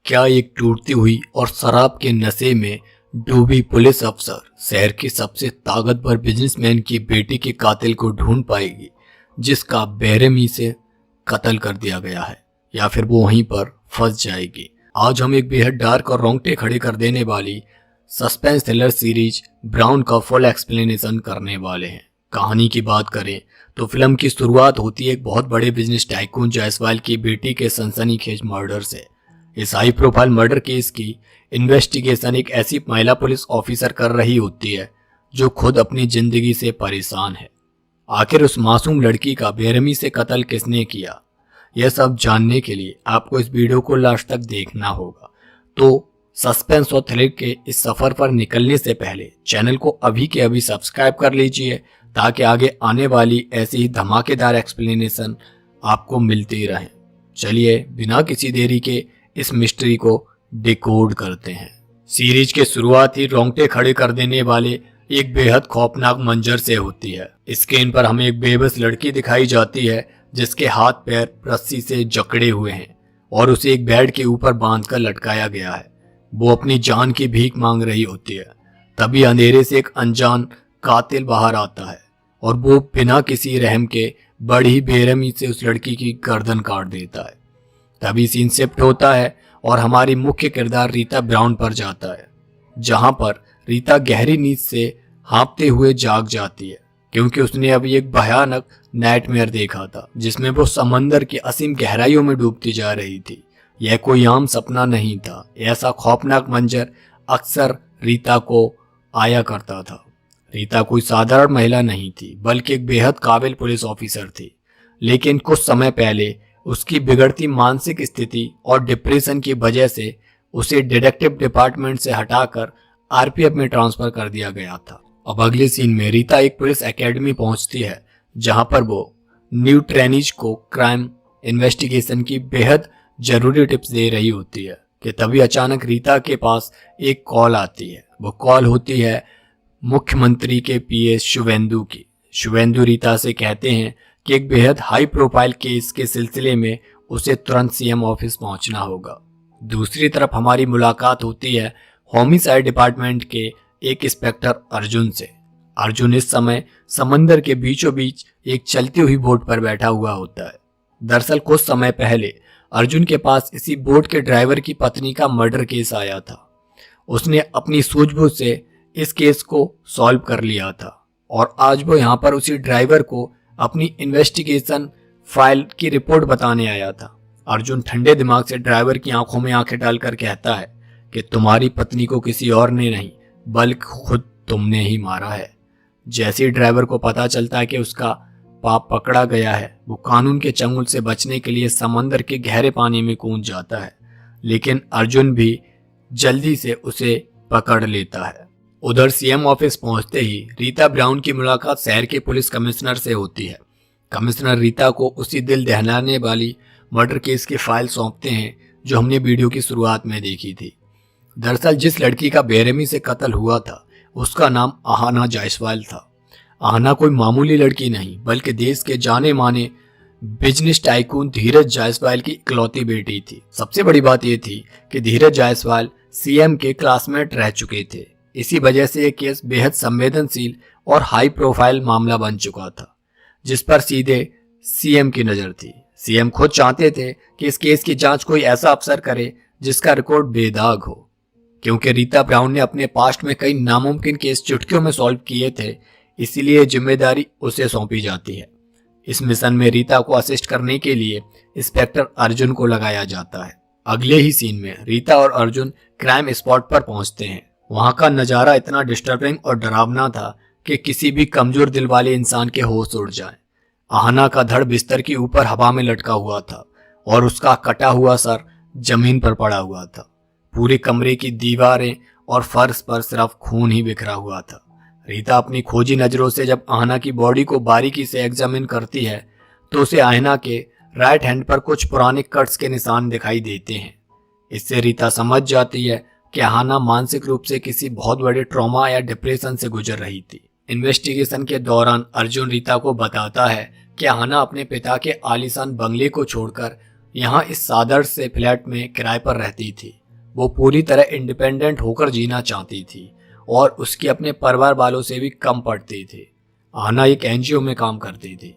क्या एक टूटती हुई और शराब के नशे में डूबी पुलिस अफसर शहर के सबसे ताकतवर बिजनेसमैन की बेटी के कातिल को ढूंढ पाएगी जिसका बेरहमी से कत्ल कर दिया गया है, या फिर वो वहीं पर फंस जाएगी? आज हम एक बेहद डार्क और रोंगटे खड़े कर देने वाली सस्पेंस थ्रिलर सीरीज ब्राउन का फुल एक्सप्लेनेशन करने वाले हैं। कहानी की बात करें तो फिल्म की शुरुआत होती है एक बहुत बड़े बिजनेस टाइकून जायसवाल की बेटी के सनसनीखेज मर्डर से। इस हाई प्रोफाइल मर्डर केस की इन्वेस्टिगेशन एक ऐसी महिला पुलिस ऑफिसर कर रही होती है जो खुद अपनी जिंदगी से परेशान है। आखिर उस मासूम लड़की का बेरहमी से कत्ल किसने किया, यह सब जानने के लिए आपको इस वीडियो को लास्ट तक देखना होगा। तो सस्पेंस और थ्रिलर के इस सफर पर निकलने से पहले चैनल को अभी के अभी सब्सक्राइब कर लीजिए ताकि आगे आने वाली ऐसी ही धमाकेदार एक्सप्लेनेशन आपको मिलती रहे। चलिए बिना किसी देरी के इस मिस्ट्री को डिकोड करते हैं। सीरीज के शुरुआत ही रोंगटे खड़े कर देने वाले एक बेहद खौफनाक मंजर से होती है। स्क्रीन पर हमें एक बेबस लड़की दिखाई जाती है जिसके हाथ पैर रस्सी से जकड़े हुए हैं और उसे एक बेड के ऊपर बांधकर लटकाया गया है। वो अपनी जान की भीख मांग रही होती है। तभी अंधेरे से एक अनजान कातिल बाहर आता है और वो बिना किसी रहम के बड़ी बेरहमी से उस लड़की की गर्दन काट देता है। तभी सीन शिफ्ट होता है और हमारी मुख्य किरदार रीता ब्राउन पर जाता है, जहां पर रीता गहरी नींद से हाँफते हुए जाग जाती है क्योंकि उसने अभी एक भयानक नाइटमेयर देखा था जिसमें वो समंदर की असीम गहराइयों में डूबती जा रही थी। यह कोई आम सपना नहीं था। ऐसा खौफनाक मंजर अक्सर रीता को आया करता था। रीता कोई साधारण महिला नहीं थी बल्कि एक बेहद काबिल पुलिस ऑफिसर थी, लेकिन कुछ समय पहले उसकी बिगड़ती मानसिक स्थिति और डिप्रेशन की वजह से उसे डिटेक्टिव डिपार्टमेंट से हटाकर आरपीएफ में ट्रांसफर कर दिया गया था। अब अगले सीन में रीता एक पुलिस एकेडमी पहुंचती है जहां पर वो न्यू ट्रेनीज को क्राइम इन्वेस्टिगेशन की बेहद जरूरी टिप्स दे रही होती है कि तभी अचानक रीता के पास एक कॉल आती है। वो कॉल होती है मुख्यमंत्री के पीए शुवेंदु की। शुवेंदु रीता से कहते हैं कि एक बेहद हाई प्रोफाइल केस के सिलसिले में उसे तुरंत सीएम ऑफिस पहुंचना होगा। दूसरी तरफ हमारी मुलाकात होती है होमिसाइड डिपार्टमेंट के एक इंस्पेक्टर अर्जुन से। अर्जुन इस समय समंदर के बीचों बीच एक चलती हुई बोट पर बैठा हुआ होता है। दरअसल कुछ समय पहले अर्जुन के पास इसी बोट के ड्राइवर की पत्नी का मर्डर केस आया था। उसने अपनी सूझबूझ से इस केस को सॉल्व कर लिया था और आज वो यहाँ पर उसी ड्राइवर को अपनी इन्वेस्टिगेशन फाइल की रिपोर्ट बताने आया था। अर्जुन ठंडे दिमाग से ड्राइवर की आंखों में आंखें डालकर कहता है कि तुम्हारी पत्नी को किसी और ने नहीं बल्कि खुद तुमने ही मारा है। जैसे ही ड्राइवर को पता चलता है कि उसका पाप पकड़ा गया है, वो कानून के चंगुल से बचने के लिए समंदर के गहरे पानी में कूद जाता है, लेकिन अर्जुन भी जल्दी से उसे पकड़ लेता है। उधर सीएम ऑफिस पहुंचते ही रीता ब्राउन की मुलाकात शहर के पुलिस कमिश्नर से होती है। कमिश्नर रीता को उसी दिल दहलाने वाली मर्डर केस की फाइल सौंपते हैं जो हमने वीडियो की शुरुआत में देखी थी। दरअसल जिस लड़की का बेरहमी से कत्ल हुआ था उसका नाम आहाना जायसवाल था। आहाना कोई मामूली लड़की नहीं बल्कि देश के जाने माने बिजनेस टाइकून धीरज जायसवाल की इकलौती बेटी थी। सबसे बड़ी बात यह थी कि धीरज जायसवाल सीएम के क्लासमेट रह चुके थे। इसी वजह से यह केस बेहद संवेदनशील और हाई प्रोफाइल मामला बन चुका था जिस पर सीधे सीएम की नजर थी। सीएम खुद चाहते थे कि इस केस की जांच कोई ऐसा अफसर करे जिसका रिकॉर्ड बेदाग हो, क्योंकि रीता ब्राउन ने अपने पास्ट में कई नामुमकिन केस चुटकियों में सॉल्व किए थे, इसीलिए जिम्मेदारी उसे सौंपी जाती है। इस मिशन में रीता को असिस्ट करने के लिए इंस्पेक्टर अर्जुन को लगाया जाता है। अगले ही सीन में रीता और अर्जुन क्राइम स्पॉट पर पहुंचते हैं। वहां का नजारा इतना डिस्टर्बिंग और डरावना था कि किसी भी कमजोर दिल वाले इंसान के होश उड़ जाए। आहाना का धड़ बिस्तर के ऊपर हवा में लटका हुआ था और उसका कटा हुआ सर जमीन पर पड़ा हुआ था। पूरे कमरे की दीवारें और फर्श पर सिर्फ खून ही बिखरा हुआ था। रीता अपनी खोजी नजरों से जब आहाना की बॉडी को बारीकी से एग्जामिन करती है तो उसे आहाना के राइट हैंड पर कुछ पुराने कट्स के निशान दिखाई देते हैं। इससे रीता समझ जाती है कि आहाना मानसिक रूप से किसी बहुत बड़े ट्रॉमा या डिप्रेशन से गुजर रही थी। इन्वेस्टिगेशन के दौरान अर्जुन रीता को बताता है कि आहाना अपने पिता के आलीशान बंगले को छोड़कर यहाँ इस सादर से फ्लैट में किराए पर रहती थी। वो पूरी तरह इंडिपेंडेंट होकर जीना चाहती थी और उसकी अपने परिवार वालों से भी कम पड़ती थी। आहना एक एनजीओ में काम करती थी।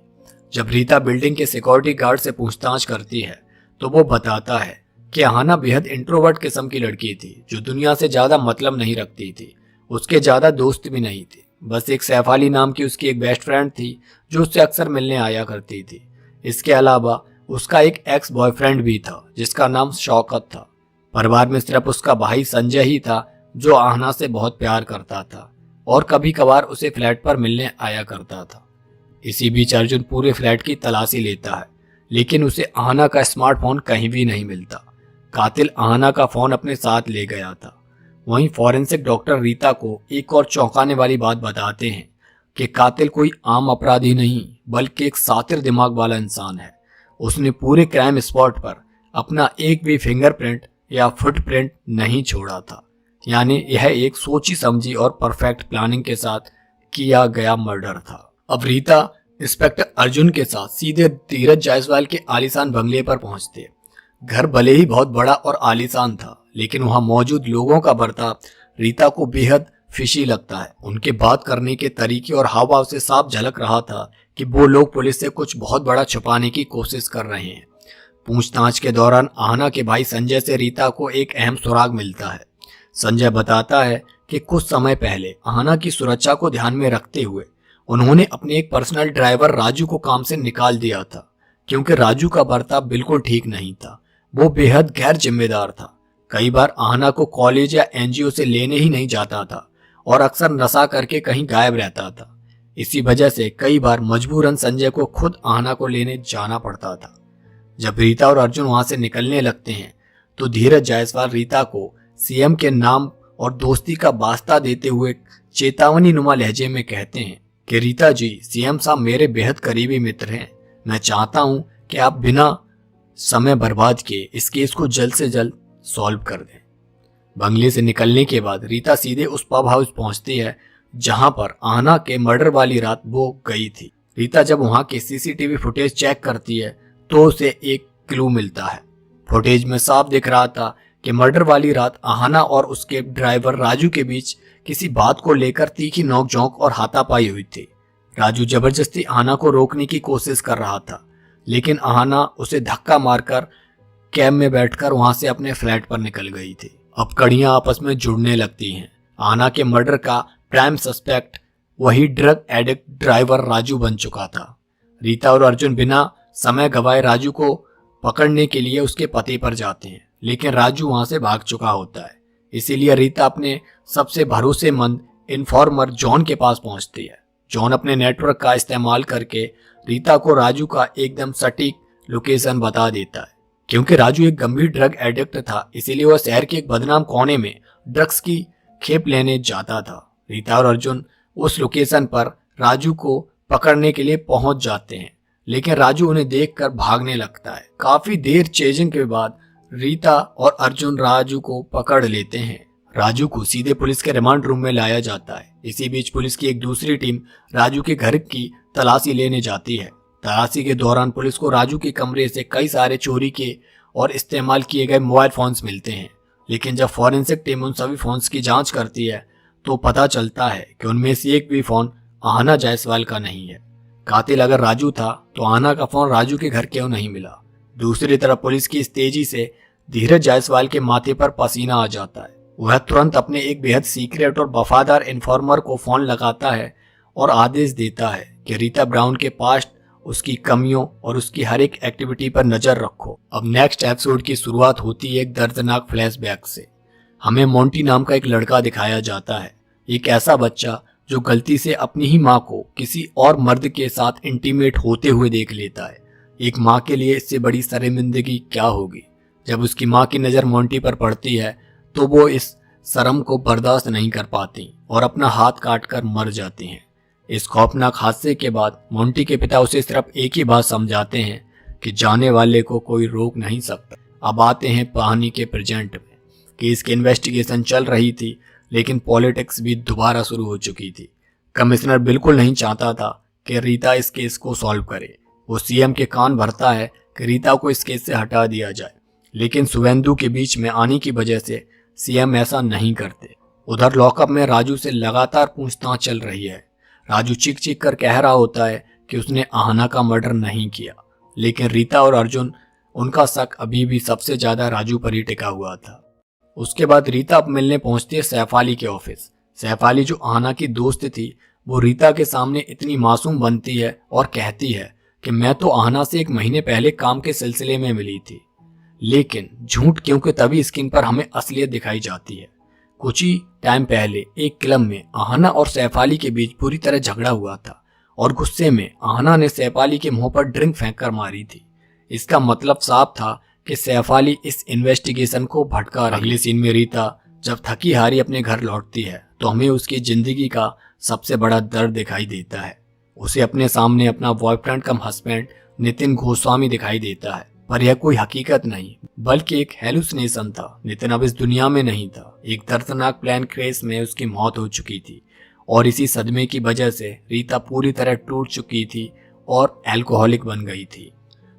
जब रीता बिल्डिंग के सिक्योरिटी गार्ड से पूछताछ करती है तो वो बताता है कि आहना बेहद इंट्रोवर्ट किस्म की लड़की थी जो दुनिया से ज्यादा मतलब नहीं रखती थी। उसके ज्यादा दोस्त भी नहीं थे, बस एक सैफ अली नाम की उसकी एक बेस्ट फ्रेंड थी जो उससे अक्सर मिलने आया करती थी। इसके अलावा उसका एक एक्स बॉयफ्रेंड भी था जिसका नाम शौकत था। परिवार में सिर्फ उसका भाई संजय ही था जो आहना से बहुत प्यार करता था और कभी कभार उसे फ्लैट पर मिलने आया करता था। इसी बीच अर्जुन पूरे फ्लैट की तलाशी लेता है लेकिन उसे आहना का स्मार्टफोन कहीं भी नहीं मिलता। कातिल आहना का फोन अपने साथ ले गया था। वहीं फॉरेंसिक डॉक्टर रीता को एक और चौंकाने वाली बात बताते हैं कि कातिल कोई आम अपराधी नहीं बल्कि एक सातिर दिमाग वाला इंसान है। उसने पूरे क्राइम स्पॉट पर अपना एक भी फिंगरप्रिंट या फुटप्रिंट नहीं छोड़ा था। यानी यह एक सोची समझी और परफेक्ट प्लानिंग के साथ किया गया मर्डर था। अब रीता इंस्पेक्टर अर्जुन के साथ सीधे धीरज जायसवाल के आलीशान बंगले पर पहुंचते। घर भले ही बहुत बड़ा और आलीशान था लेकिन वहां मौजूद लोगों का बर्ताव रीता को बेहद फिशी लगता है। उनके बात करने के तरीके और हाव भाव से साफ झलक रहा था कि वो लोग पुलिस से कुछ बहुत बड़ा छुपाने की कोशिश कर रहे हैं। पूछताछ के दौरान आहना के भाई संजय से रीता को एक अहम सुराग मिलता है। संजय बताता है कि कुछ समय पहले आहना की सुरक्षा को ध्यान में रखते हुए उन्होंने अपने एक पर्सनल ड्राइवर राजू को काम से निकाल दिया था क्योंकि राजू का बर्ताव बिल्कुल ठीक नहीं था। वो बेहद गैर जिम्मेदार था। कई बार आहना को कॉलेज या एनजीओ से लेने ही नहीं जाता था और अक्सर नशा करके कहीं गायब रहता था। इसी वजह से कई बार मजबूरन संजय को खुद आहना को लेने जाना पड़ता था। जब रीता और अर्जुन वहां से निकलने लगते हैं तो धीरज जायसवाल रीता को सीएम के नाम और दोस्ती का वास्ता देते हुए चेतावनी नुमा लहजे में कहते हैं कि रीता जी, सीएम साहब मेरे बेहद करीबी मित्र हैं। मैं चाहता हूं कि आप बिना समय बर्बाद किए इस केस को जल्द से जल्द सॉल्व कर दें। बंगले से निकलने के बाद रीता सीधे उस पब हाउस पहुंचती है जहां पर आहना के मर्डर वाली रात वो गई थी। रीता जब वहां के सीसीटीवी फुटेज चेक करती है तो उसे एक क्लू मिलता है। फुटेज में साफ दिख रहा था कि मर्डर वाली रात आहना और उसके ड्राइवर राजू के बीच किसी बात को लेकर तीखी नोकझोंक और हाथापाई हुई थी। राजू जबरदस्ती आहना को रोकने की कोशिश कर रहा था लेकिन आहना उसे धक्का मारकर कैब में बैठकर वहां से अपने फ्लैट पर निकल गई थी। अब कड़ियां आपस में जुड़ने लगती हैं। आहना के मर्डर का प्राइम सस्पेक्ट वही ड्रग एडिक्ट ड्राइवर राजू बन चुका था। रीता और अर्जुन बिना समय गवाए राजू को पकड़ने के लिए उसके पते पर जाते हैं लेकिन राजू वहां से भाग चुका होता है। इसीलिए रीता अपने सबसे भरोसेमंद इन्फॉर्मर जॉन के पास पहुंचती है। जॉन अपने नेटवर्क का इस्तेमाल करके रीता को राजू का एकदम सटीक लोकेशन बता देता है। क्योंकि राजू एक गंभीर ड्रग एडिक्ट था इसीलिए वह शहर के एक बदनाम कोने में ड्रग्स की खेप लेने जाता था। रीता और अर्जुन उस लोकेशन पर राजू को पकड़ने के लिए पहुंच जाते हैं लेकिन राजू उन्हें देखकर भागने लगता है। काफी देर चेजिंग के बाद रीता और अर्जुन राजू को पकड़ लेते हैं। राजू को सीधे पुलिस के रिमांड रूम में लाया जाता है। इसी बीच पुलिस की एक दूसरी टीम राजू के घर की तलाशी लेने जाती है। तलाशी के दौरान पुलिस को राजू के कमरे से कई सारे चोरी के और इस्तेमाल किए गए मोबाइल फोन्स मिलते हैं लेकिन जब फॉरेंसिक टीम उन सभी फोन्स की जांच करती है तो पता चलता है कि उनमें से एक भी फोन आहना जायसवाल का नहीं है। कातिल अगर राजू था तो आहना का फोन राजू के घर क्यों नहीं मिला। दूसरी तरफ पुलिस की इस तेजी से धीरज जायसवाल के माथे पर पसीना आ जाता है। वह तुरंत अपने एक बेहद सीक्रेट और वफादार इन्फॉर्मर को फोन लगाता है और आदेश देता है कि रीता ब्राउन के पास्ट, उसकी कमियों और उसकी हर एक एक्टिविटी पर नजर रखो। अब नेक्स्ट एपिसोड की शुरुआत होती है एक दर्दनाक फ्लैशबैक से। हमें मोंटी नाम का एक लड़का दिखाया जाता है, एक ऐसा बच्चा जो गलती से अपनी ही माँ को किसी और मर्द के साथ इंटीमेट होते हुए देख लेता है। एक माँ के लिए इससे बड़ी शर्मिंदगी क्या होगी। जब उसकी माँ की नज़र मोंटी पर पड़ती है तो वो इस शर्म को बर्दाश्त नहीं कर पाती और अपना हाथ काट कर मर जाती हैं। इस खौफनाक हादसे के बाद मोंटी के पिता उसे सिर्फ एक ही बात समझाते हैं कि जाने वाले को कोई रोक नहीं सकता। अब आते हैं कहानी के प्रेजेंट में। केस की इन्वेस्टिगेशन चल रही थी लेकिन पॉलिटिक्स भी दोबारा शुरू हो चुकी थी। कमिश्नर बिल्कुल नहीं चाहता था कि रीता इस केस को सॉल्व करे। वो सीएम के कान भरता है कि रीता को इस केस से हटा दिया जाए, लेकिन शुभेंदु के बीच में आने की वजह से सीएम ऐसा नहीं करते। उधर लॉकअप में राजू से लगातार पूछताछ चल रही है। राजू चीख चीख कर कह रहा होता है कि उसने आहना का मर्डर नहीं किया, लेकिन रीता और अर्जुन, उनका शक अभी भी सबसे ज्यादा राजू पर ही टिका हुआ था। उसके बाद रीता मिलने पहुंचती है सैफ अली के ऑफिस। सैफ अली जो आहना की दोस्त थी, वो रीता के सामने इतनी मासूम बनती है और कहती है कि मैं तो आहना से 1 महीने पहले काम के सिलसिले में मिली थी। लेकिन झूठ, क्योंकि तभी स्क्रीन पर हमें असलियत दिखाई जाती है। कुछ ही टाइम पहले एक क्लब में आहना और सैफ अली के बीच बुरी तरह झगड़ा हुआ था और गुस्से में आहना ने सैफ अली के मुंह पर ड्रिंक फेंक कर मारी थी। इसका मतलब साफ था कि सैफ अली इस इन्वेस्टिगेशन को भटका रही। अगले सीन में रीता जब थकी हारी अपने घर लौटती है तो हमें उसकी जिंदगी का सबसे बड़ा दर्द दिखाई देता है। उसे अपने सामने अपना बॉयफ्रेंड कम हस्बैंड नितिन गोस्वामी दिखाई देता है, पर यह कोई हकीकत नहीं बल्कि एक हेलुसिनेशन था। नितिन अब इस दुनिया में नहीं था। एक दर्दनाक प्लेन क्रैश में उसकी मौत हो चुकी थी और इसी सदमे की वजह से रीता पूरी तरह टूट चुकी थी और अल्कोहलिक बन गई थी।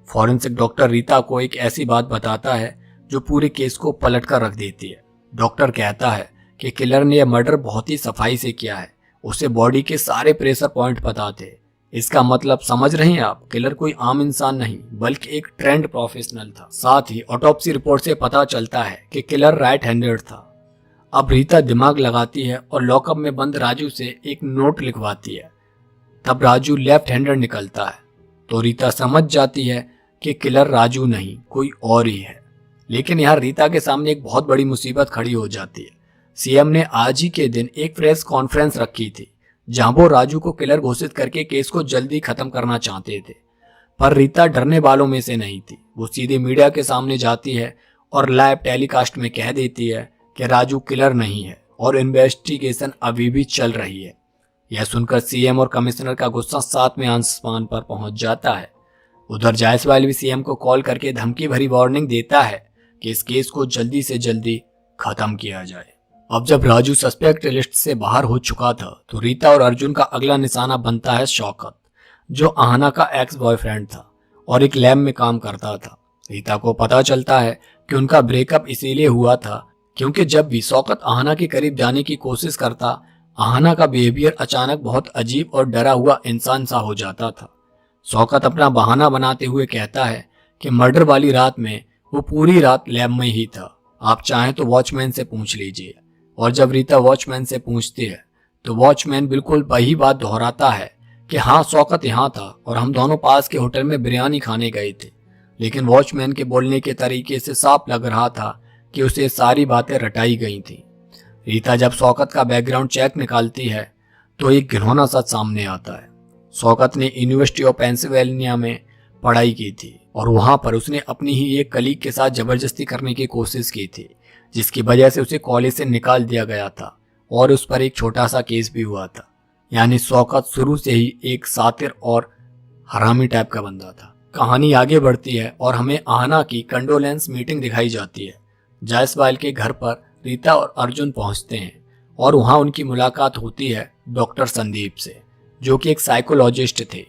फॉरेंसिक डॉक्टर रीता को एक ऐसी बात बताता है जो पूरे केस को पलट कर रख देती है। डॉक्टर कहता है कि किलर ने यह मर्डर बहुत ही सफाई से किया है। उसे बॉडी के सारे प्रेशर पॉइंट पता थे। इसका मतलब समझ रहे हैं आप, किलर कोई आम इंसान नहीं बल्कि एक ट्रेंड प्रोफेशनल था। साथ ही ऑटोप्सी रिपोर्ट से पता चलता है कि किलर राइट हैंडेड था। अब रीता दिमाग लगाती है और लॉकअप में बंद राजू से एक नोट लिखवाती है। तब राजू लेफ्ट हैंडेड निकलता है तो रीता समझ जाती है कि किलर राजू नहीं कोई और ही है। लेकिन यहाँ रीता के सामने एक बहुत बड़ी मुसीबत खड़ी हो जाती है। सीएम ने आज ही के दिन एक प्रेस कॉन्फ्रेंस रखी थी जहां वो राजू को किलर घोषित करके केस को जल्दी खत्म करना चाहते थे, पर रीता डरने वालों में से नहीं थी। वो सीधे मीडिया के सामने जाती है और लाइव टेलीकास्ट में कह देती है कि राजू किलर नहीं है और इन्वेस्टिगेशन अभी भी चल रही है। यह सुनकर सीएम और कमिश्नर का गुस्सा साथ में आसमान पर पहुंच जाता है। उधर जायसवाल भी सीएम को कॉल करके धमकी भरी वार्निंग देता है कि इस केस को जल्दी से जल्दी खत्म किया जाए। अब जब राजू सस्पेक्ट लिस्ट से बाहर हो चुका था तो रीता और अर्जुन का अगला निशाना बनता है शौकत, जो आहना का एक्स बॉयफ्रेंड था और एक लैब में काम करता था। रीता को पता चलता है कि उनका ब्रेकअप इसीलिए हुआ था क्योंकि जब भी शौकत आहना के करीब जाने की कोशिश करता, आहना का बिहेवियर अचानक बहुत अजीब और डरा हुआ इंसान सा हो जाता था। शौकत अपना बहाना बनाते हुए कहता है कि मर्डर वाली रात में वो पूरी रात लैब में ही था, आप चाहें तो वॉचमैन से पूछ लीजिए। और जब रीता वॉचमैन से पूछती है तो वॉचमैन बिल्कुल वही बात दोहराता है कि हाँ शौकत यहाँ था और हम दोनों पास के होटल में बिरयानी खाने गए थे। लेकिन वॉचमैन के बोलने के तरीके से साफ लग रहा था कि उसे सारी बातें रटाई गई थी। रीता जब शौकत का बैकग्राउंड चेक निकालती है तो एक घिनौना सच सामने आता है। शौकत ने यूनिवर्सिटी ऑफ पेंसिल्वेनिया में पढ़ाई की थी और वहां पर उसने अपनी ही एक कलीग के साथ जबरदस्ती करने की कोशिश की थी, जिसकी वजह से उसे कॉलेज से निकाल दिया गया था और उस पर एक छोटा सा केस भी हुआ था। यानी शौकत शुरू से ही एक सातिर और हरामी टाइप का बंदा था। कहानी आगे बढ़ती है और हमें आहना की कंडोलेंस मीटिंग दिखाई जाती है। जायसवाल के घर पर रीता और अर्जुन पहुंचते हैं और वहां उनकी मुलाकात होती है डॉक्टर संदीप से, जो कि एक साइकोलॉजिस्ट थे।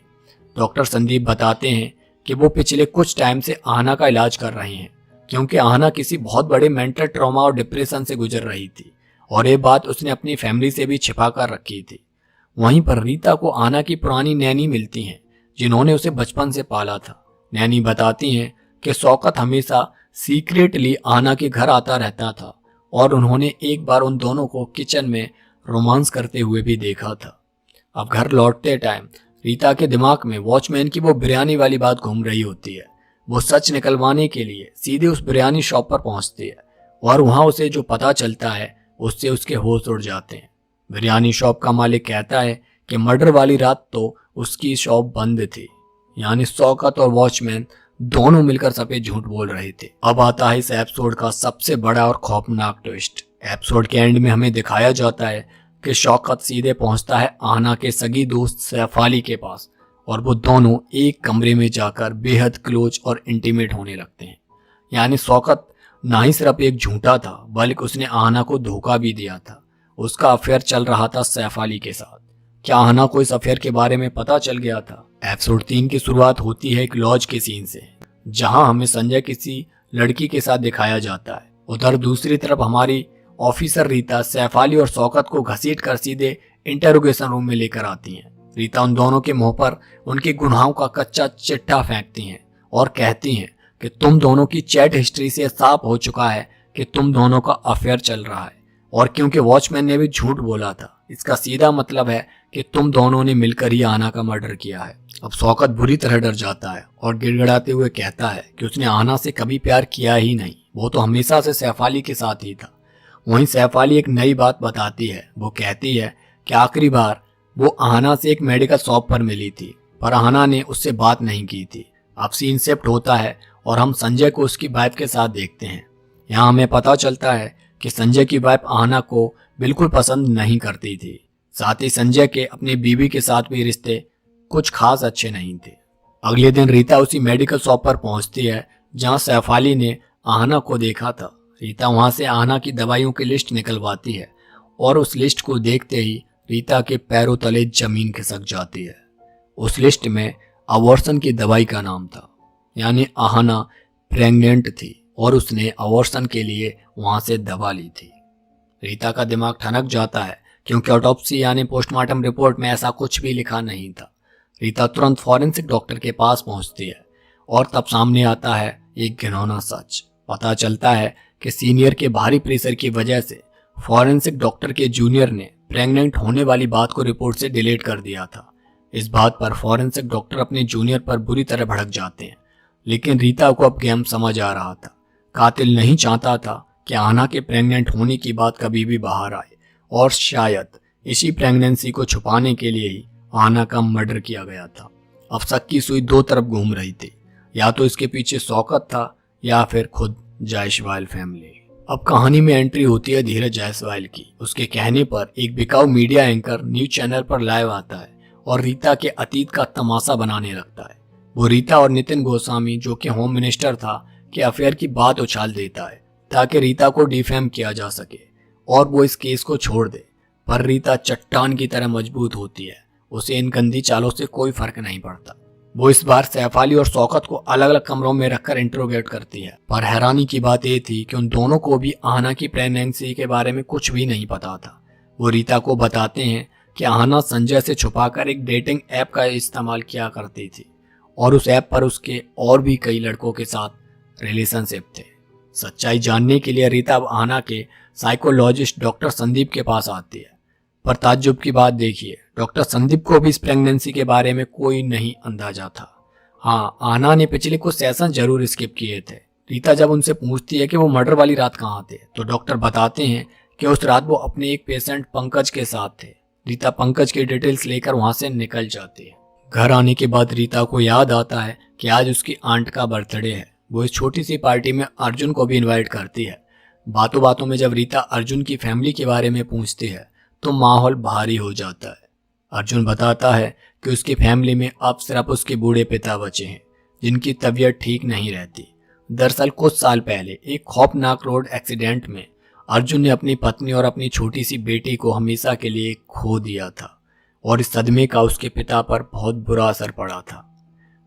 डॉक्टर संदीप बताते हैं कि वो पिछले कुछ टाइम से आहना का इलाज कर रहे हैं क्योंकि आहना किसी बहुत बड़े मेंटल ट्रॉमा और डिप्रेशन से गुजर रही थी और ये बात उसने अपनी फैमिली से भी छिपा कर रखी थी। वहीं पर रीता को आहना की पुरानी नैनी मिलती हैं जिन्होंने उसे बचपन से पाला था। नैनी बताती हैं कि शौकत हमेशा सीक्रेटली आहना के घर आता रहता था और उन्होंने एक बार उन दोनों को किचन में रोमांस करते हुए भी देखा था। अब घर लौटते टाइम रीता के दिमाग में वॉचमैन की वो बिरयानी वाली बात घूम रही होती है। वो सच निकलवाने के लिए सीधे उस बिरयानी शॉप पर पहुंचती है और वहां उसे जो पता चलता है उससे उसके होश उड़ जाते हैं। बिरयानी शॉप का मालिक कहता है कि मर्डर वाली रात तो उसकी शॉप बंद थी। यानी शौकत और वॉचमैन दोनों मिलकर सफेद झूठ बोल रहे थे। अब आता है इस एपिसोड का सबसे बड़ा और खौफनाक ट्विस्ट। एपिसोड के एंड में हमें दिखाया जाता है कि शौकत सीधे पहुंचता है आहना के सगी दोस्त सैफ अली के पास और वो दोनों एक कमरे में जाकर बेहद क्लोज और इंटीमेट होने लगते हैं। यानी शौकत ना ही सिर्फ एक झूठा था बल्कि उसने आहना को धोखा भी दिया था। उसका अफेयर चल रहा था सैफ अली के साथ। क्या आहना को इस अफेयर के बारे में पता चल गया था? एपिसोड 3 की शुरुआत होती है एक लॉज के सीन से जहां हमें संजय किसी लड़की के साथ दिखाया जाता है। उधर दूसरी तरफ हमारी ऑफिसर रीता सैफ अली और शौकत को घसीट कर सीधे इंटेरोगेशन रूम में लेकर आती हैं। रीता उन दोनों के मुंह पर उनके गुनाहों का कच्चा चिट्ठा फेंकती हैं और कहती हैं कि तुम दोनों की चैट हिस्ट्री से साफ हो चुका है कि तुम दोनों का अफेयर चल रहा है, और क्योंकि वॉचमैन ने भी झूठ बोला था, इसका सीधा मतलब है कि तुम दोनों ने मिलकर ही आना का मर्डर किया है। अब शौकत बुरी तरह डर जाता है और गिड़गिड़ाते हुए कहता है कि उसने आना से कभी प्यार किया ही नहीं, वो तो हमेशा से सैफ अली के साथ ही था। वहीं सैफ अली एक नई बात बताती है। वो कहती है कि आखिरी बार वो आहना से एक मेडिकल शॉप पर मिली थी, पर आहना ने उससे बात नहीं की थी। अब सीन शिफ्ट होता है और हम संजय को उसकी वाइफ के साथ देखते हैं। यहाँ हमें पता चलता है कि संजय की वाइफ आहना को बिल्कुल पसंद नहीं करती थी। साथ ही संजय के अपनी बीवी के साथ भी रिश्ते कुछ खास अच्छे नहीं थे। अगले दिन रीता उसी मेडिकल शॉप पर पहुंचती है जहां सैफ अली ने आहना को देखा था। रीता वहां से आहना की दवाइयों की लिस्ट निकलवाती है और उस लिस्ट को देखते ही रीता के पैरों तले जमीन खिसक जाती है। उस लिस्ट में अबॉर्शन की दवाई का नाम था, यानी आहना प्रेग्नेंट थी और उसने अबॉर्शन के लिए वहां से दवा ली थी। रीता का दिमाग ठनक जाता है क्योंकि ऑटोप्सी यानी पोस्टमार्टम रिपोर्ट में ऐसा कुछ भी लिखा नहीं था। रीता तुरंत फॉरेंसिक डॉक्टर के पास पहुंचती है और तब सामने आता है एक घिनौना सच। पता चलता है कि सीनियर के भारी प्रेशर की वजह से फॉरेंसिक डॉक्टर के जूनियर ने प्रेग्नेंट होने वाली बात को रिपोर्ट से डिलीट कर दिया था। इस बात पर फॉरेंसिक डॉक्टर अपने जूनियर पर बुरी तरह भड़क जाते हैं, लेकिन रीता को अब गेम समझ आ रहा था। कातिल नहीं चाहता था कि आहना के प्रेग्नेंट होने की बात कभी भी बाहर आए, और शायद इसी प्रेगनेंसी को छुपाने के लिए ही आहना का मर्डर किया गया था। अब शक की सुई दो तरफ घूम रही थी, या तो इसके पीछे शौकत था या फिर खुद जायसवाल फैमिली। अब कहानी में एंट्री होती है धीरज जायसवाल की। उसके कहने पर एक बिकाऊ मीडिया एंकर न्यूज चैनल पर लाइव आता है और रीता के अतीत का तमाशा बनाने लगता है। वो रीता और नितिन गोस्वामी, जो कि होम मिनिस्टर था, के अफेयर की बात उछाल देता है ताकि रीता को डिफेम किया जा सके और वो इस केस को छोड़ दे। पर रीता चट्टान की तरह मजबूत होती है, उसे इन गंदी चालों से कोई फर्क नहीं पड़ता। वो इस बार सैफ अली और शौकत को अलग अलग कमरों में रखकर इंट्रोगेट करती है। पर हैरानी की बात यह थी कि उन दोनों को भी आहना की प्रेगनेंसी के बारे में कुछ भी नहीं पता था। वो रीता को बताते हैं कि आहना संजय से छुपाकर एक डेटिंग ऐप का इस्तेमाल किया करती थी और उस ऐप पर उसके और भी कई लड़कों के साथ रिलेशनशिप थे। सच्चाई जानने के लिए रीता अब आहना के साइकोलॉजिस्ट डॉक्टर संदीप के पास आती है। पर ताज्जुब की बात देखिए, डॉक्टर संदीप को भी इस प्रेगनेंसी के बारे में कोई नहीं अंदाजा था। हाँ, आहना ने पिछले कुछ सेशन जरूर स्किप किए थे। रीता जब उनसे पूछती है कि वो मर्डर वाली रात कहाँ थे, तो डॉक्टर बताते हैं कि उस रात वो अपने एक पेशेंट पंकज के साथ थे। रीता पंकज की डिटेल्स लेकर वहां से निकल जाती है। घर आने के बाद रीता को याद आता है कि आज उसकी आंट का बर्थडे है। वो इस छोटी सी पार्टी में अर्जुन को भी इन्वाइट करती है। बातों बातों में जब रीता अर्जुन की फैमिली के बारे में पूछती है तो माहौल भारी हो जाता है। अर्जुन बताता है कि उसकी फैमिली में अब सिर्फ उसके बूढ़े पिता बचे हैं जिनकी तबीयत ठीक नहीं रहती। दरअसल कुछ साल पहले एक खौफनाक रोड एक्सीडेंट में अर्जुन ने अपनी पत्नी और अपनी छोटी सी बेटी को हमेशा के लिए खो दिया था और इस सदमे का उसके पिता पर बहुत बुरा असर पड़ा था।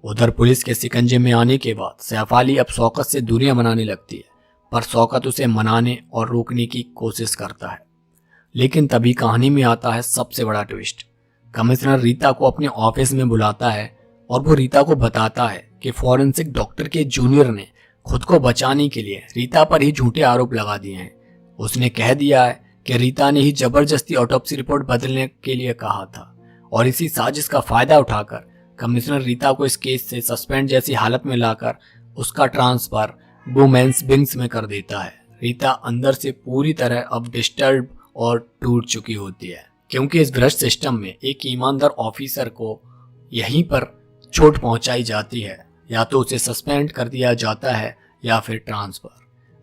उधर पुलिस के शिकंजे में आने के बाद सैफ अली अब शौकत से दूरियां बनाने लगती है, पर शौकत उसे मनाने और रोकने की कोशिश करता है। लेकिन तभी कहानी में आता है सबसे बड़ा ट्विस्ट। कमिश्नर रीता को अपने ऑफिस में बुलाता है और वो रीता को बताता है कि फॉरेंसिक डॉक्टर के जूनियर ने खुद को बचाने के लिए रीता पर ही झूठे आरोप लगा दिए हैं। उसने कह दिया है कि रीता ने ही जबरदस्ती ऑटोप्सी रिपोर्ट बदलने के लिए कहा था और इसी साजिश का फायदा उठाकर कमिश्नर रीता को इस केस से सस्पेंड जैसी हालत में लाकर उसका ट्रांसफर वुमेन्स विंग्स में कर देता है। रीता अंदर से पूरी तरह अब डिस्टर्ब और टूट चुकी होती है, क्योंकि इस भ्रष्ट सिस्टम में एक ईमानदार ऑफिसर को यहीं पर चोट पहुंचाई जाती है। या तो उसे सस्पेंड कर दिया जाता है या फिर ट्रांसफर,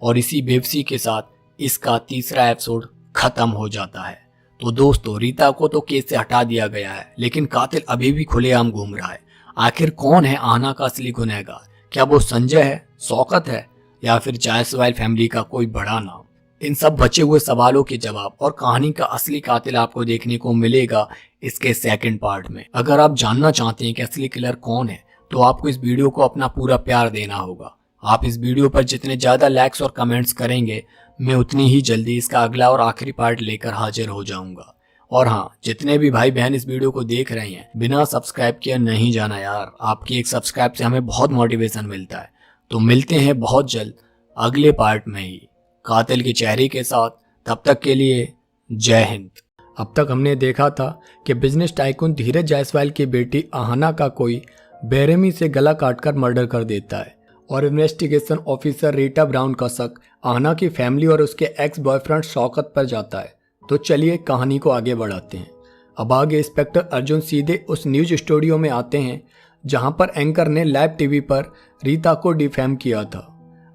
और इसी बेबसी के साथ इसका तीसरा एपिसोड खत्म हो जाता है। तो दोस्तों, रीता को तो केस से हटा दिया गया है, लेकिन कातिल अभी भी खुलेआम घूम रहा है। आखिर कौन है आहना का असली गुनहगार? क्या वो संजय है, शौकत है, या फिर जायसवाल फैमिली का कोई बड़ा नाम? इन सब बचे हुए सवालों के जवाब और कहानी का असली कातिल आपको देखने को मिलेगा इसके सेकंड पार्ट में। अगर आप जानना चाहते हैं कि असली किलर कौन है, तो आपको इस वीडियो को अपना पूरा प्यार देना होगा। आप इस वीडियो पर जितने ज़्यादा लाइक्स और कमेंट्स करेंगे, मैं उतनी ही जल्दी इसका अगला और आखिरी पार्ट लेकर हाजिर हो जाऊंगा। और हाँ, जितने भी भाई बहन इस वीडियो को देख रहे हैं, बिना सब्सक्राइब किए नहीं जाना यार। आपकी एक सब्सक्राइब से हमें बहुत मोटिवेशन मिलता है। तो मिलते हैं बहुत जल्द अगले पार्ट में ही कातिल के चेहरे के साथ। तब तक के लिए जय हिंद। अब तक हमने देखा था कि बिजनेस टाइकून धीरज जायसवाल की बेटी आहना का कोई बेरहमी से गला काटकर मर्डर कर देता है और इन्वेस्टिगेशन ऑफिसर रीटा ब्राउन का शक आहना की फैमिली और उसके एक्स बॉयफ्रेंड शौकत पर जाता है। तो चलिए कहानी को आगे बढ़ाते हैं। अब आगे इंस्पेक्टर अर्जुन सीधे उस न्यूज स्टूडियो में आते हैं जहां पर एंकर ने लाइव टीवी पर रीता को डिफेम किया था।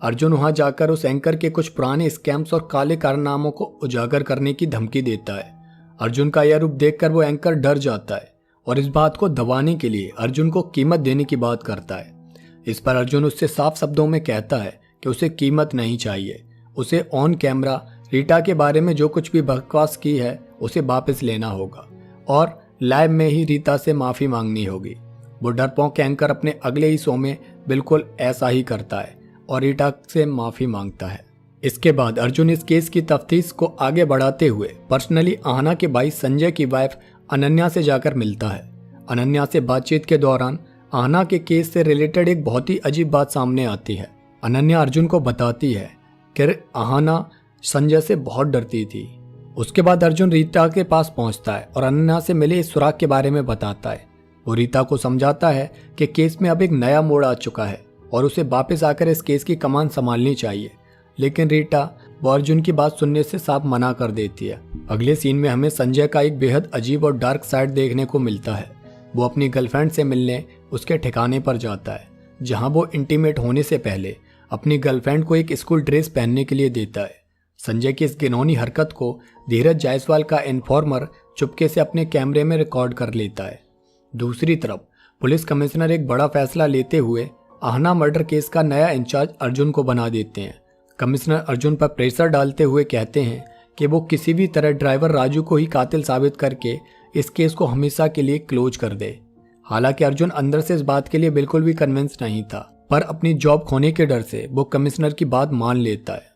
अर्जुन वहां जाकर उस एंकर के कुछ पुराने स्कैम्स और काले कारनामों को उजागर करने की धमकी देता है। अर्जुन का यह रूप देखकर वो एंकर डर जाता है और इस बात को दबाने के लिए अर्जुन को कीमत देने की बात करता है। इस पर अर्जुन उससे साफ शब्दों में कहता है कि उसे कीमत नहीं चाहिए, उसे ऑन कैमरा रीटा के बारे में जो कुछ भी बकवास की है उसे वापस लेना होगा और लाइव में ही रीता से माफ़ी मांगनी होगी। वो डरपोक एंकर अपने अगले ही शो में बिल्कुल ऐसा ही करता है और रीटा से माफ़ी मांगता है। इसके बाद अर्जुन इस केस की तफ्तीश को आगे बढ़ाते हुए पर्सनली आहना के भाई संजय की वाइफ अनन्या से जाकर मिलता है। अनन्या से बातचीत के दौरान आहना के केस से रिलेटेड एक बहुत ही अजीब बात सामने आती है। अनन्या अर्जुन को बताती है कि आहना संजय से बहुत डरती थी। उसके बाद अर्जुन रीता के पास पहुंचता है और अनन्या से मिले इस सुराग के बारे में बताता है। वो रीता को समझाता है कि केस में अब एक नया मोड़ आ चुका है और उसे वापस आकर इस केस की कमान संभालनी चाहिए, लेकिन रीटा वो अर्जुन की बात सुनने से साफ मना कर देती है। अगले सीन में हमें संजय का एक बेहद अजीब और डार्क साइड देखने को मिलता है। वो अपनी गर्लफ्रेंड से मिलने उसके ठिकाने पर जाता है, जहां वो इंटीमेट होने से पहले अपनी गर्लफ्रेंड को एक स्कूल ड्रेस पहनने के लिए देता है। संजय की इस घिनौनी हरकत को धीरज जायसवाल का इन्फॉर्मर चुपके से अपने कैमरे में रिकॉर्ड कर लेता है। दूसरी तरफ पुलिस कमिश्नर एक बड़ा फैसला लेते हुए आहना मर्डर केस का नया इंचार्ज अर्जुन को बना देते हैं। कमिश्नर अर्जुन पर प्रेशर डालते हुए कहते हैं कि वो किसी भी तरह ड्राइवर राजू को ही कातिल साबित करके इस केस को हमेशा के लिए क्लोज कर दे। हालांकि अर्जुन अंदर से इस बात के लिए बिल्कुल भी कन्विंस नहीं था, पर अपनी जॉब खोने के डर से वो कमिश्नर की बात मान लेता है।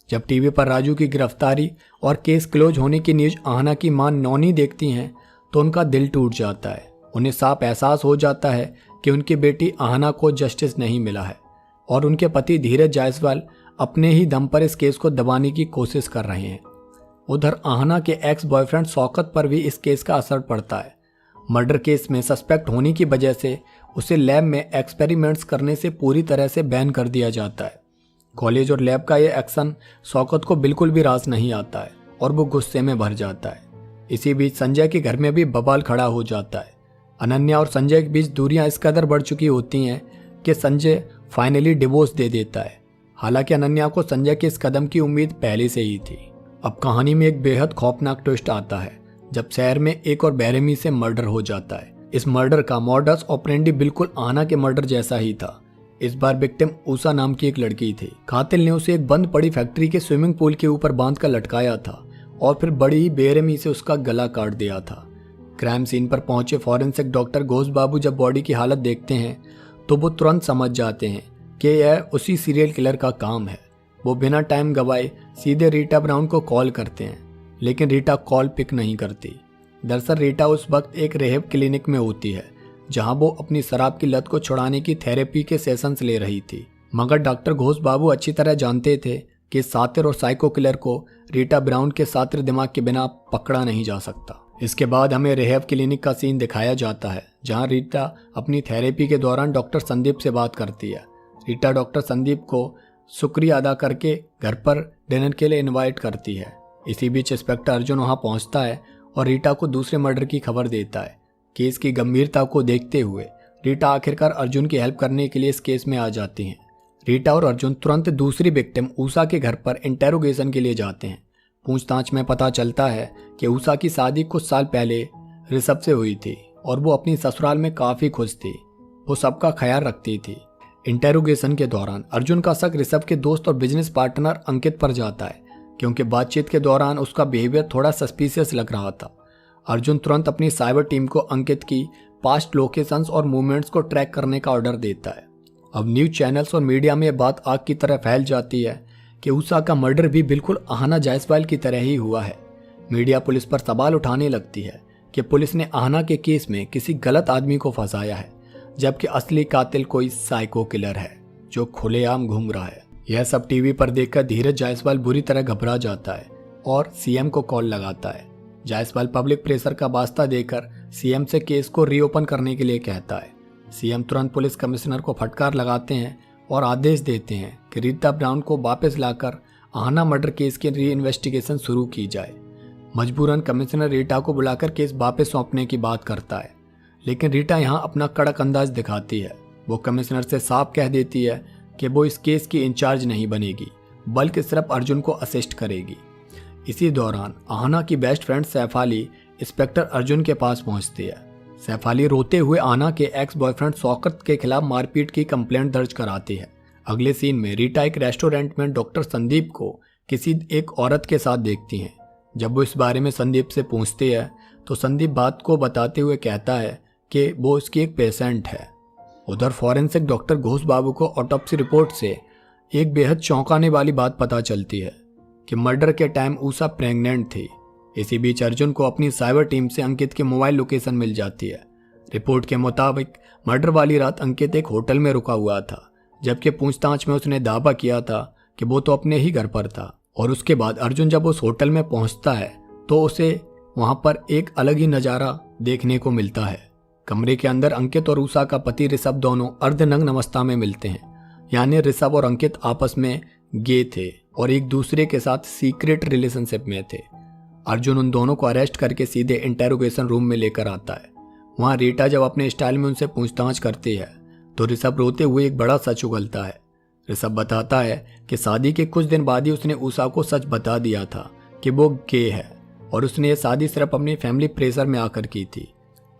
जब टीवी पर राजू की गिरफ्तारी और केस क्लोज होने की न्यूज आहना की मां नौनी देखती हैं तो उनका दिल टूट जाता है। उन्हें साफ एहसास हो जाता है कि उनकी बेटी आहना को जस्टिस नहीं मिला है और उनके पति धीरज जायसवाल अपने ही दम पर इस केस को दबाने की कोशिश कर रहे हैं। उधर आहना के एक्स बॉयफ्रेंड शौकत पर भी इस केस का असर पड़ता है। मर्डर केस में सस्पेक्ट होने की वजह से उसे लैब में एक्सपेरिमेंट्स करने से पूरी तरह से बैन कर दिया जाता है। कॉलेज और लैब का यह एक्शन शौकत को बिल्कुल भी रास नहीं आता है और वो गुस्से में भर जाता है। इसी बीच संजय के घर में भी बवाल खड़ा हो जाता है। अनन्या और संजय के बीच दूरियां इस कदर बढ़ चुकी होती हैं कि संजय फाइनली डिवोर्स दे देता है। हालांकि अनन्या को संजय के इस कदम की उम्मीद पहले से ही थी। अब कहानी में एक बेहद खौफनाक ट्विस्ट आता है जब शहर में एक और बेरहमी से मर्डर हो जाता है। इस मर्डर का मॉडस ऑपरेंडी बिल्कुल आहना के मर्डर जैसा ही था। इस बार विक्टिम उषा नाम की एक लड़की थी। कातिल ने उसे एक बंद पड़ी फैक्ट्री के स्विमिंग पूल के ऊपर बांधकर लटकाया था और फिर बड़ी ही बेरहमी से उसका गला काट दिया था। क्राइम सीन पर पहुंचे फॉरेंसिक डॉक्टर घोष बाबू जब बॉडी की हालत देखते हैं तो वो तुरंत समझ जाते हैं कि यह उसी सीरियल किलर का काम है। वो बिना टाइम गवाए सीधे रीटा ब्राउन को कॉल करते हैं, लेकिन रीटा कॉल पिक नहीं करती। दरअसल रीटा उस वक्त एक रेहब क्लिनिक में होती है जहां वो अपनी शराब की लत को छुड़ाने की थेरेपी के सेशंस ले रही थी। मगर डॉक्टर घोष बाबू अच्छी तरह जानते थे कि सातिर और साइको किलर को रीटा ब्राउन के सातिर दिमाग के बिना पकड़ा नहीं जा सकता। इसके बाद हमें रेहब क्लिनिक का सीन दिखाया जाता है जहां रीटा अपनी थेरेपी के दौरान डॉक्टर संदीप से बात करती है। रीटा डॉक्टर संदीप को शुक्रिया अदा करके घर पर डिनर के लिए इनवाइट करती है। इसी बीच इंस्पेक्टर अर्जुन वहां पहुंचता है और रीटा को दूसरे मर्डर की खबर देता है। केस की गंभीरता को देखते हुए रीटा आखिरकार अर्जुन की हेल्प करने के लिए इस केस में आ जाती हैं। रीटा और अर्जुन तुरंत दूसरी विक्टिम उषा के घर पर इंटेरोगेशन के लिए जाते हैं। पूछताछ में पता चलता है कि उषा की शादी कुछ साल पहले ऋषभ से हुई थी और वो अपनी ससुराल में काफ़ी खुश थी। वो सबका ख्याल रखती थी। इंटेरोगेशन के दौरान अर्जुन का शक ऋषभ के दोस्त और बिजनेस पार्टनर अंकित पर जाता है, क्योंकि बातचीत के दौरान उसका बिहेवियर थोड़ा सस्पिशियस लग रहा था। अर्जुन तुरंत अपनी साइबर टीम को अंकित की पास्ट लोकेशंस और मूवमेंट्स को ट्रैक करने का ऑर्डर देता है। अब न्यूज चैनल्स और मीडिया में बात आग की तरह फैल जाती है कि उषा का मर्डर भी बिल्कुल आहना जायसवाल की तरह ही हुआ है। मीडिया पुलिस पर सवाल उठाने लगती है कि पुलिस ने आहना के केस में किसी गलत आदमी को फंसाया है, जबकि असली कातिल कोई साइको किलर है जो खुलेआम घूम रहा है। यह सब टीवी पर देखकर धीरज जायसवाल बुरी तरह घबरा जाता है और सीएम को कॉल लगाता है। जायसवाल पब्लिक प्रेशर का वास्ता देकर सीएम से केस को रीओपन करने के लिए कहता है। सीएम तुरंत पुलिस कमिश्नर को फटकार लगाते हैं और आदेश देते हैं कि रीता ब्राउन को वापस लाकर आहना मर्डर केस की री इन्वेस्टिगेशन शुरू की जाए। मजबूरन कमिश्नर रीटा को बुलाकर केस वापस सौंपने की बात करता है, लेकिन रीटा यहाँ अपना कड़क अंदाज दिखाती है। वो कमिश्नर से साफ कह देती है कि वो इस केस की इंचार्ज नहीं बनेगी, बल्कि सिर्फ अर्जुन को असिस्ट करेगी। इसी दौरान आहना की best friend Shafali inspector Arjun के पास पहुंचती है। सैफाली रोते हुए आहना के एक्स बॉयफ्रेंड शौकत के खिलाफ मारपीट की कंप्लेंट दर्ज कराती है। अगले सीन में रीटा एक रेस्टोरेंट में डॉक्टर संदीप को किसी एक औरत के साथ देखती हैं। जब वो इस बारे में संदीप से पूछती है तो संदीप बात को बताते हुए कहता है कि वो उसकी एक पेशेंट है। उधर फॉरेंसिक डॉक्टर घोष बाबू को ऑटोप्सी रिपोर्ट से एक बेहद चौंकाने वाली बात पता चलती है कि मर्डर के टाइम उषा प्रेग्नेंट थी। इसी बीच अर्जुन को अपनी साइबर टीम से अंकित की मोबाइल लोकेशन मिल जाती है। रिपोर्ट के मुताबिक मर्डर वाली रात अंकित एक होटल में रुका हुआ था, जबकि पूछताछ में उसने दावा किया था कि वो तो अपने ही घर पर था। और उसके बाद अर्जुन जब उस होटल में पहुंचता है तो उसे वहां पर एक अलग ही नज़ारा देखने को मिलता है। कमरे के अंदर अंकित और उषा का पति ऋषभ दोनों अर्धनग्न अवस्था में मिलते हैं, यानी ऋषभ और अंकित आपस में गे थे और एक दूसरे के साथ सीक्रेट रिलेशनशिप में थे। अर्जुन उन दोनों को अरेस्ट करके सीधे इंटेरोगेशन रूम में लेकर आता है। वहां रीटा जब अपने स्टाइल में उनसे पूछताछ करती है तो ऋषभ रोते हुए एक बड़ा सच उगलता है। ऋषभ बताता है कि शादी के कुछ दिन बाद ही उसने उषा को सच बता दिया था कि वो गे है और उसने ये शादी सिर्फ अपनी फैमिली प्रेशर में आकर की थी।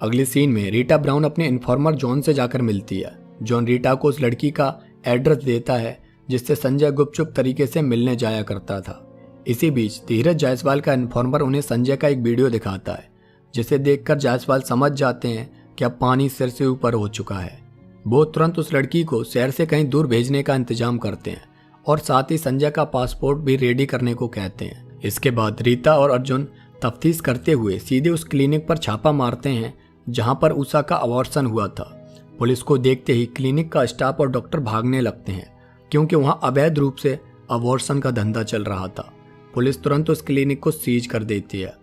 अगले सीन में रीटा ब्राउन अपने इन्फॉर्मर जॉन से जाकर मिलती है। जॉन रीटा को उस लड़की का एड्रेस देता है जिससे संजय गुपचुप तरीके से मिलने जाया करता था। इसी बीच धीरज जायसवाल का इन्फॉर्मर उन्हें संजय का एक वीडियो दिखाता है, जिसे देखकर जायसवाल समझ जाते हैं कि अब पानी सिर से ऊपर हो चुका है। वो तुरंत उस लड़की को शहर से कहीं दूर भेजने का इंतजाम करते हैं और साथ ही संजय का पासपोर्ट भी रेडी करने को कहते हैं। इसके बाद रीता और अर्जुन तफ्तीश करते हुए सीधे उस क्लिनिक पर छापा मारते हैं जहां पर उषा का अबॉर्शन हुआ था। पुलिस को देखते ही क्लिनिक का स्टाफ और डॉक्टर भागने लगते हैं, क्योंकि वहां अवैध रूप से अबॉर्शन का धंधा चल रहा था। पुलिस तुरंत उस क्लिनिक को सीज कर देती है।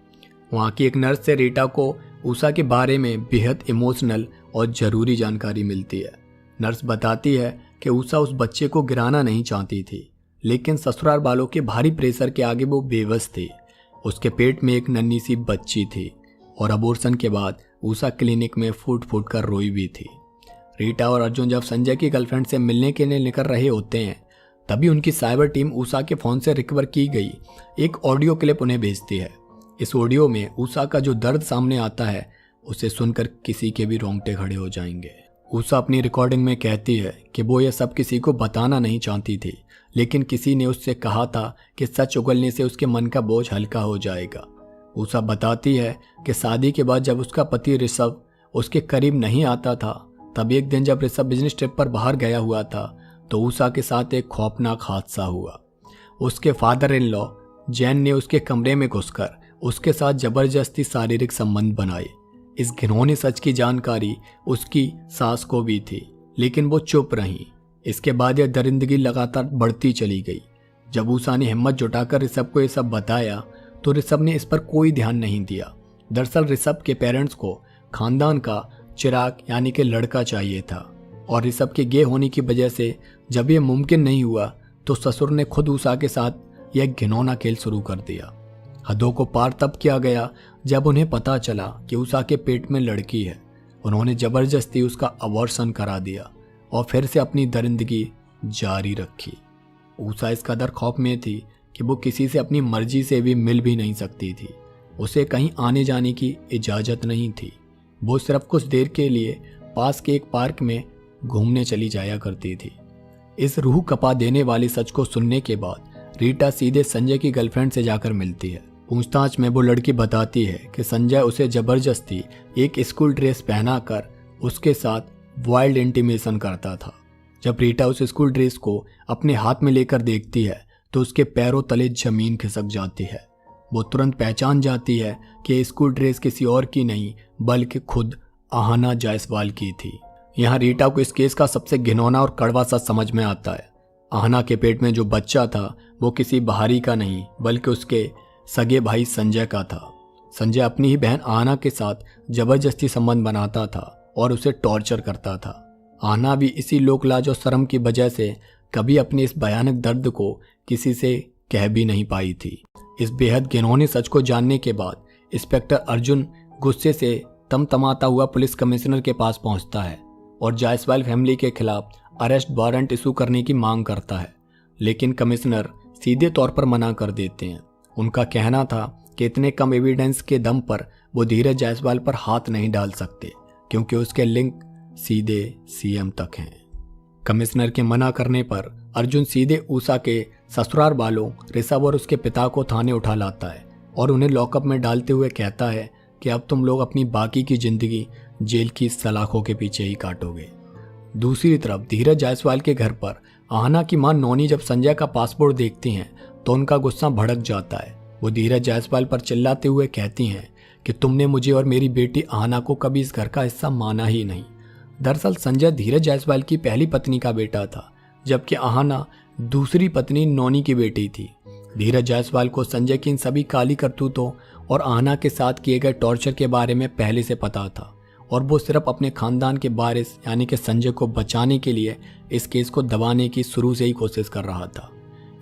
वहां की एक नर्स से रीटा को उषा के बारे में बेहद इमोशनल और ज़रूरी जानकारी मिलती है। नर्स बताती है कि उषा उस बच्चे को गिराना नहीं चाहती थी, लेकिन ससुराल वालों के भारी प्रेशर के आगे वो बेबस थी। उसके पेट में एक नन्ही सी बच्ची थी और अबॉर्शन के बाद उषा क्लिनिक में फूट फूट कर रोई भी थी। रीटा और अर्जुन जब संजय की गर्लफ्रेंड से मिलने के लिए निकल रहे होते हैं, तभी उनकी साइबर टीम उषा के फ़ोन से रिकवर की गई एक ऑडियो क्लिप उन्हें भेजती है। इस ऑडियो में उषा का जो दर्द सामने आता है उसे सुनकर किसी के भी रोंगटे खड़े हो जाएंगे। उषा अपनी रिकॉर्डिंग में कहती है कि वो यह सब किसी को बताना नहीं चाहती थी, लेकिन किसी ने उससे कहा था कि सच उगलने से उसके मन का बोझ हल्का हो जाएगा। उषा बताती है कि शादी के बाद जब उसका पति ऋषभ उसके करीब नहीं आता था, तब एक दिन जब ऋषभ बिजनेस ट्रिप पर बाहर गया हुआ था तो उषा के साथ एक खौफनाक हादसा हुआ। उसके फादर इन लॉ जैन ने उसके कमरे में घुसकर उसके साथ जबरदस्ती शारीरिक संबंध बनाए। इस घिनौने सच की जानकारी उसकी सास को भी थी, लेकिन वो चुप रही। इसके बाद यह दरिंदगी लगातार बढ़ती चली गई। जब उषा ने हिम्मत जुटाकर ऋषभ को यह सब बताया तो ऋषभ ने इस पर कोई ध्यान नहीं दिया। दरअसल ऋषभ के पेरेंट्स को खानदान का चिराग यानी कि लड़का चाहिए था, और ऋषभ के गे होने की वजह से जब यह मुमकिन नहीं हुआ तो ससुर ने खुद उषा के साथ यह घिनौना खेल शुरू कर दिया। हदों को पार तब किया गया जब उन्हें पता चला कि उषा के पेट में लड़की है। उन्होंने जबरदस्ती उसका अबॉर्शन करा दिया और फिर से अपनी दरिंदगी जारी रखी। उषा इस कदर खौफ में थी कि वो किसी से अपनी मर्जी से भी मिल भी नहीं सकती थी। उसे कहीं आने जाने की इजाज़त नहीं थी। वो सिर्फ कुछ देर के लिए पास के एक पार्क में घूमने चली जाया करती थी। इस रूह कपा देने वाले सच को सुनने के बाद रीटा सीधे संजय की गर्लफ्रेंड से जाकर मिलती है। पूछताछ में वो लड़की बताती है कि संजय उसे जबरदस्ती एक स्कूल ड्रेस पहनाकर उसके साथ वाइल्ड इंटीमेशन करता था। जब रीटा उस स्कूल ड्रेस को अपने हाथ में लेकर देखती है तो उसके पैरों तले जमीन खिसक जाती है। वो तुरंत पहचान जाती है कि ये स्कूल ड्रेस किसी और की नहीं बल्कि खुद आहना जायसवाल की थी। यहाँ रीटा को इस केस का सबसे घिनौना और कड़वा सच समझ में आता है। आहना के पेट में जो बच्चा था वो किसी बाहरी का नहीं बल्कि उसके सगे भाई संजय का था। संजय अपनी ही बहन आहना के साथ जबरदस्ती संबंध बनाता था और उसे टॉर्चर करता था। आहना भी इसी लोकलाज और शर्म की वजह से कभी अपने इस भयानक दर्द को किसी से कह भी नहीं पाई थी। इस बेहद घिनौने सच को जानने के बाद इंस्पेक्टर अर्जुन गुस्से से तमतमाता हुआ पुलिस कमिश्नर के पास पहुंचता है और जायसवाल फैमिली के खिलाफ अरेस्ट वारंट इशू करने की मांग करता है, लेकिन कमिश्नर सीधे तौर पर मना कर देते हैं। उनका कहना था कि इतने कम एविडेंस के दम पर वो धीरज जायसवाल पर हाथ नहीं डाल सकते क्योंकि उसके लिंक सीधे सीएम तक हैं। कमिश्नर के मना करने पर अर्जुन सीधे ऊषा के ससुराल वालों ऋषभ और उसके पिता को थाने उठा लाता है और उन्हें लॉकअप में डालते हुए कहता है कि अब तुम लोग अपनी बाकी की जिंदगी जेल की सलाखों के पीछे ही काटोगे। दूसरी तरफ धीरज जायसवाल के घर पर आहना की मां नौनी जब संजय का पासपोर्ट देखती हैं तो उनका गुस्सा भड़क जाता है। वो धीरज जायसवाल पर चिल्लाते हुए कहती हैं कि तुमने मुझे और मेरी बेटी आहना को कभी इस घर का हिस्सा माना ही नहीं। दरअसल संजय धीरज जायसवाल की पहली पत्नी का बेटा था, जबकि आहना दूसरी पत्नी नौनी की बेटी थी। धीरज जायसवाल को संजय की इन सभी काली करतूतों और आहना के साथ किए गए टॉर्चर के बारे में पहले से पता था और वो सिर्फ अपने खानदान के वारिस यानी कि संजय को बचाने के लिए इस केस को दबाने की शुरू से ही कोशिश कर रहा था।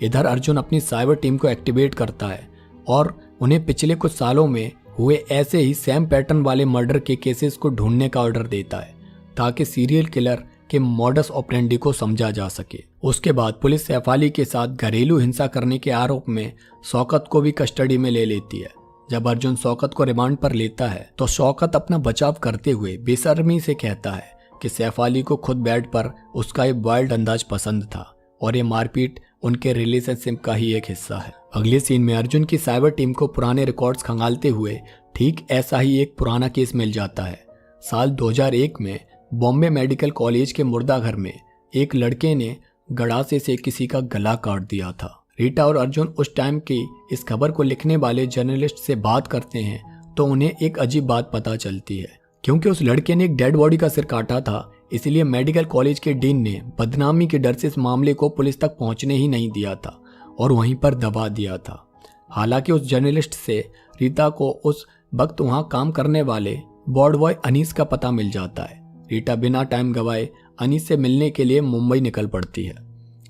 इधर अर्जुन अपनी साइबर टीम को एक्टिवेट करता है और उन्हें पिछले कुछ सालों में हुए ऐसे ही सेम पैटर्न वाले मर्डर के केसेस को ढूंढने का ऑर्डर देता है ताकि सीरियल किलर के मॉडस ऑपरेंडी को समझा जा सके। उसके बाद पुलिस सैफ अली के साथ घरेलू हिंसा करने के आरोप में शौकत को भी कस्टडी में ले लेती है। जब अर्जुन शौकत को रिमांड पर लेता है तो शौकत अपना बचाव करते हुए बेशर्मी से कहता है कि सैफ अली को खुद बेड पर उसका एक वाइल्ड अंदाज पसंद था और ये मारपीट उनके रिलेशनशिप का ही एक हिस्सा है। अगले सीन में अर्जुन की साइबर टीम को पुराने रिकॉर्ड्स खंगालते हुए ठीक ऐसा ही एक पुराना केस मिल जाता है। साल 2001 में बॉम्बे मेडिकल कॉलेज के मुर्दाघर में एक लड़के ने गड़ासे से किसी का गला काट दिया था। रीटा और अर्जुन उस टाइम की इस खबर को लिखने वाले जर्नलिस्ट से बात करते हैं तो उन्हें एक अजीब बात पता चलती है। क्योंकि उस लड़के ने एक डेड बॉडी का सिर काटा था, इसलिए मेडिकल कॉलेज के डीन ने बदनामी के डर से इस मामले को पुलिस तक पहुंचने ही नहीं दिया था और वहीं पर दबा दिया था। हालांकि उस जर्नलिस्ट से रीता को उस वक्त वहां काम करने वाले वार्ड बॉय अनीस का पता मिल जाता है। रीटा बिना टाइम गवाए अनीस से मिलने के लिए मुंबई निकल पड़ती है।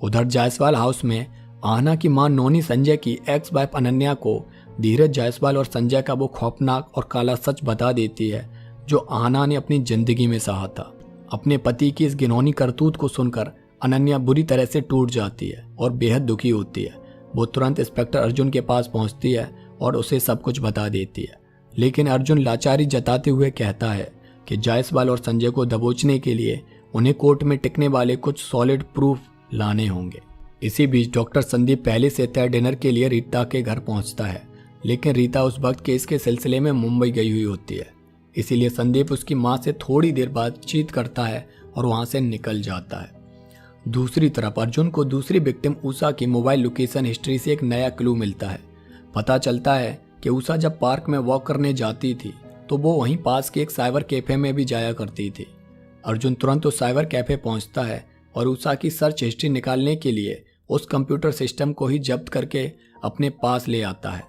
उधर जायसवाल हाउस में आहना की मां नौनी संजय की एक्स वाइफ अनन्या को धीरज जायसवाल और संजय का वो खौफनाक और काला सच बता देती है जो आहना ने अपनी जिंदगी में सहा था। अपने पति की इस घिनौनी करतूत को सुनकर अनन्या बुरी तरह से टूट जाती है और बेहद दुखी होती है। वो तुरंत इंस्पेक्टर अर्जुन के पास पहुंचती है और उसे सब कुछ बता देती है, लेकिन अर्जुन लाचारी जताते हुए कहता है कि जायसवाल और संजय को दबोचने के लिए उन्हें कोर्ट में टिकने वाले कुछ सॉलिड प्रूफ लाने होंगे। इसी बीच डॉक्टर संदीप पहले से तय डिनर के लिए रीता के घर पहुंचता है, लेकिन रीता उस वक्त केस के सिलसिले में मुंबई गई हुई होती है। इसीलिए संदीप उसकी मां से थोड़ी देर बातचीत करता है और वहां से निकल जाता है। दूसरी तरफ अर्जुन को दूसरी विक्टिम ऊषा की मोबाइल लोकेशन हिस्ट्री से एक नया क्लू मिलता है। पता चलता है कि ऊषा जब पार्क में वॉक करने जाती थी तो वो वहीं पास के एक साइबर कैफे में भी जाया करती थी। अर्जुन तुरंत उस साइबर कैफे पहुंचता है और ऊषा की सर्च हिस्ट्री निकालने के लिए उस कंप्यूटर सिस्टम को ही जब्त करके अपने पास ले आता है।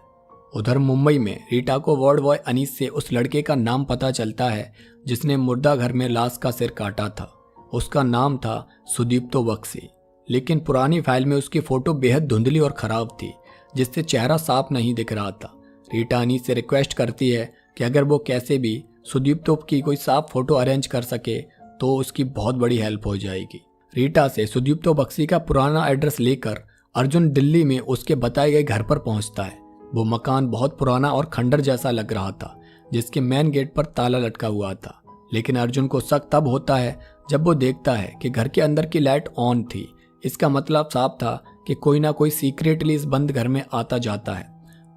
उधर मुंबई में रीटा को वार्ड बॉय अनीस से उस लड़के का नाम पता चलता है जिसने मुर्दाघर में लाश का सिर काटा था। उसका नाम था सुदीप्तो बख्शी, लेकिन पुरानी फाइल में उसकी फोटो बेहद धुंधली और खराब थी जिससे चेहरा साफ नहीं दिख रहा था। रीटा अनीस से रिक्वेस्ट करती है कि अगर वो कैसे भी सुदीप्तो की कोई साफ फोटो अरेंज कर सके तो उसकी बहुत बड़ी हेल्प हो जाएगी। रीटा से सुदीप्तो बख्शी का पुराना एड्रेस लेकर अर्जुन दिल्ली में उसके बताए गए घर पर पहुंचता है। वो मकान बहुत पुराना और खंडर जैसा लग रहा था जिसके मेन गेट पर ताला लटका हुआ था, लेकिन अर्जुन को शक तब होता है जब वो देखता है कि घर के अंदर की लाइट ऑन थी। इसका मतलब साफ था कि कोई ना कोई सीक्रेटली इस बंद घर में आता जाता है।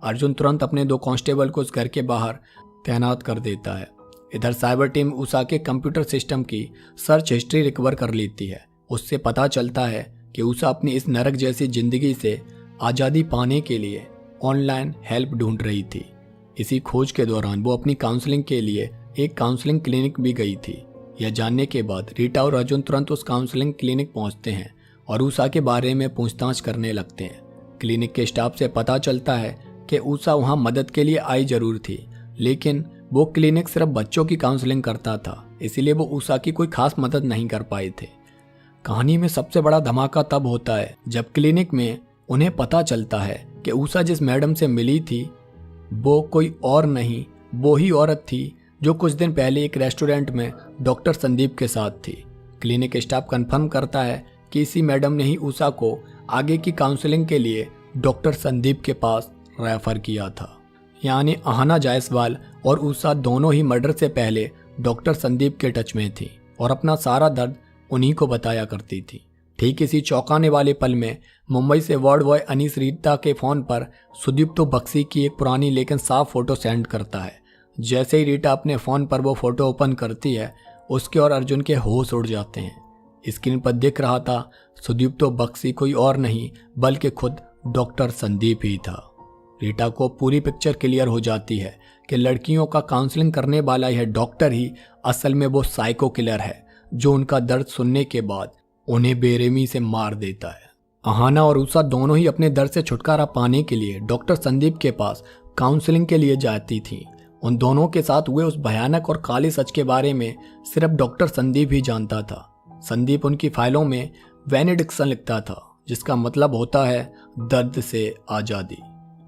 अर्जुन तुरंत अपने 2 कांस्टेबल को उस घर के बाहर तैनात कर देता है। इधर साइबर टीम उषा के कंप्यूटर सिस्टम की सर्च हिस्ट्री रिकवर कर लेती है। उससे पता चलता है कि उषा अपनी इस नरक जैसी जिंदगी से आज़ादी पाने के लिए ऑनलाइन हेल्प ढूंढ रही थी। इसी खोज के दौरान वो अपनी काउंसलिंग के लिए एक काउंसलिंग क्लिनिक भी गई थी। यह जानने के बाद रीटा और अर्जुन तुरंत उस काउंसलिंग क्लिनिक पहुंचते हैं और उषा के बारे में पूछताछ करने लगते हैं। क्लिनिक के स्टाफ से पता चलता है कि उषा वहां मदद के लिए आई जरूर थी, लेकिन वो क्लिनिक सिर्फ बच्चों की काउंसलिंग करता था, इसीलिए वो उषा की कोई खास मदद नहीं कर पाए थे। कहानी में सबसे बड़ा धमाका तब होता है जब क्लिनिक में उन्हें पता चलता है कि उषा जिस मैडम से मिली थी वो कोई और नहीं, वो ही औरत थी जो कुछ दिन पहले एक रेस्टोरेंट में डॉक्टर संदीप के साथ थी। क्लिनिक स्टाफ कंफर्म करता है कि इसी मैडम ने ही उषा को आगे की काउंसलिंग के लिए डॉक्टर संदीप के पास रेफर किया था। यानी अहाना जायसवाल और उषा दोनों ही मर्डर से पहले डॉक्टर संदीप के टच में थी और अपना सारा दर्द उन्हीं को बताया करती थी। ठीक इसी चौंकाने वाले पल में मुंबई से वार्ड बॉय अनीस रीता के फोन पर सुदीप्तो बक्सी की एक पुरानी लेकिन साफ फोटो सेंड करता है। जैसे ही रीटा अपने फोन पर वो फोटो ओपन करती है, उसके और अर्जुन के होश उड़ जाते हैं। स्क्रीन पर दिख रहा था सुदीप्तो बक्सी कोई और नहीं बल्कि खुद डॉक्टर संदीप ही था। रीटा को पूरी पिक्चर क्लियर हो जाती है कि लड़कियों का काउंसलिंग करने वाला यह डॉक्टर ही असल में वो साइको किलर है जो उनका दर्द सुनने के बाद उन्हें बेरहमी से मार देता है। अहाना और उषा दोनों ही अपने दर्द से छुटकारा पाने के लिए डॉक्टर संदीप के पास काउंसलिंग के लिए जाती थीं। उन दोनों के साथ हुए उस भयानक और काले सच के बारे में सिर्फ डॉक्टर संदीप ही जानता था। संदीप उनकी फाइलों में वेनेडिक्शन लिखता था, जिसका मतलब होता है दर्द से आज़ादी।